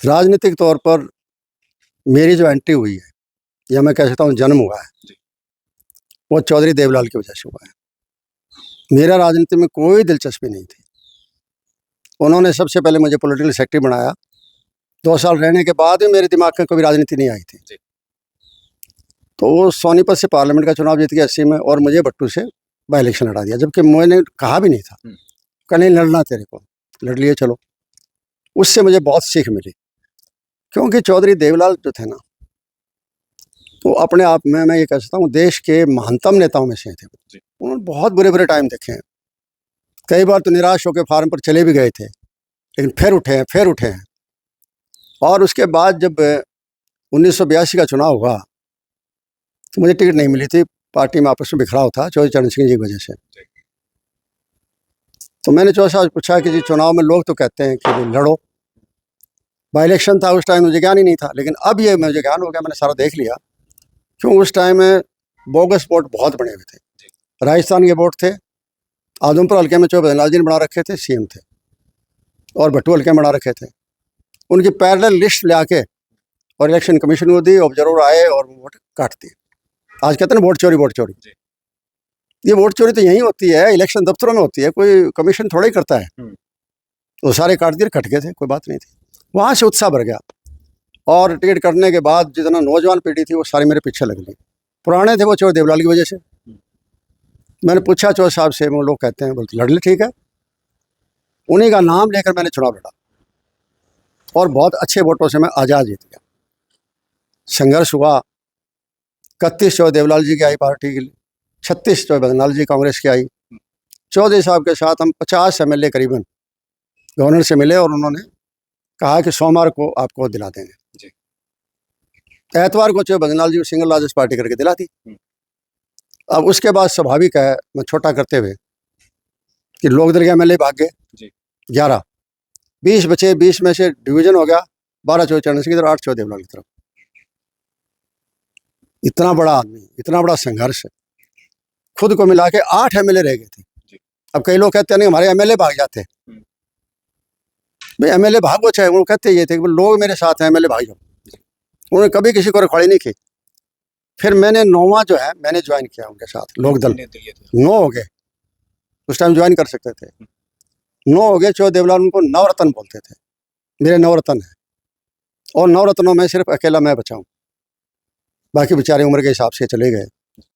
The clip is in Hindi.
राजनीतिक तौर पर मेरी जो एंट्री हुई है, या मैं कह सकता हूँ जन्म हुआ है, वो चौधरी देवलाल की वजह से हुआ है। मेरा राजनीति में कोई दिलचस्पी नहीं थी। उन्होंने सबसे पहले मुझे पॉलिटिकल सेक्रेटरी बनाया। 2 साल रहने के बाद भी मेरे दिमाग में कभी राजनीति नहीं आई थी। तो वो सोनीपत से पार्लियामेंट का चुनाव जीत गया 80 में, और मुझे भट्टू से बाई इलेक्शन लड़ा दिया, जबकि मैंने कहा भी नहीं था। कहीं लड़ना तेरे को, लड़ लिए चलो। उससे मुझे बहुत सीख मिली, क्योंकि चौधरी देवलाल जो थे ना, तो अपने आप में मैं ये कह सकता हूँ देश के महानतम नेताओं में से थे। उन्होंने बहुत बुरे बुरे टाइम देखे हैं। कई बार तो निराश होकर फार्म पर चले भी गए थे, लेकिन फिर उठे हैं। और उसके बाद जब 1982 का चुनाव हुआ तो मुझे टिकट नहीं मिली थी। पार्टी में आपस में बिखराव था चौधरी चरण सिंह जी की वजह से। तो मैंने चौधरी साहब पूछा कि जी चुनाव में लोग तो कहते हैं कि लड़ो। बाई इलेक्शन था, उस टाइम मुझे ज्ञान ही नहीं था, लेकिन अब ये मुझे ज्ञान हो गया। मैंने सारा देख लिया, क्यों उस टाइम में बोगस वोट बहुत बने हुए थे। राजस्थान के वोट थे, आदमपुर हल्के में चौधरी बद्रीलाल जी ने बना रखे थे, सीएम थे, और भट्टू हल्के में बना रखे थे। उनकी पैरेलल लिस्ट ले आके और इलेक्शन कमीशन को दी, ऑब्जर्वर आए और वोट काट दिए। आज कहते हैं ना वोट चोरी। ये वोट चोरी तो यही होती है, इलेक्शन दफ्तरों में होती है, कोई कमीशन थोड़ा ही करता है। तो सारे काट दिए, कट गए थे, कोई बात नहीं थी। वहाँ से उत्साह बढ़ गया, और टिकट कटने के बाद जितना नौजवान पीढ़ी थी वो सारी मेरे पीछे लग गई। पुराने थे वो चौधरी देवलाल की वजह से। मैंने पूछा चौधरी साहब से, वो लोग कहते हैं, बोलते लड़ ले, ठीक है। उन्हीं का नाम लेकर मैंने चुनाव लड़ा, और बहुत अच्छे वोटों से मैं आज़ाद जीत गया। संघर्ष हुआ। 31 चौधरी देवलाल जी की आई पार्टी के लिए, 36 चौधरी बद्रीलाल जी कांग्रेस की आई। चौधरी साहब के साथ हम 50 MLA करीबन गवर्नर से मिले, और उन्होंने कहा कि सोमवार को आपको दिला देंगे। एतवार को चौधरी बद्रीलाल जी को सिंगल लार्जेस्ट पार्टी करके दिला दी। अब उसके बाद स्वाभाविक है, मैं छोटा करते हुए, कि लोकदल के MLA भाग गए 11, 20 बचे। 20 में से डिवीजन हो गया, 12 चौधरी चरण सिंह की तरफ, 8 चौधरी देवलाल की तरफ। इतना बड़ा आदमी, इतना बड़ा संघर्ष, खुद को मिला के 8 MLA रह गए थे। अब कई लोग कहते हैं नहीं हमारे MLA भाग जाते। भाई MLA भागो चाहे, वो कहते ये थे कि लोग मेरे साथ हैं, MLA भाग जाओ। उन्होंने कभी किसी को रखवाड़ी नहीं की। फिर मैंने 9वां जो है मैंने ज्वाइन किया उनके साथ, लोकदल। 9 हो गए, उस टाइम ज्वाइन कर सकते थे। 9 हो गए। चौधरी देवलाल उनको नवरत्न बोलते थे, मेरे नवरत्न है। और नवरत्नों में सिर्फ अकेला मैं बचा हूँ, बाकी बेचारे उम्र के हिसाब से चले गए।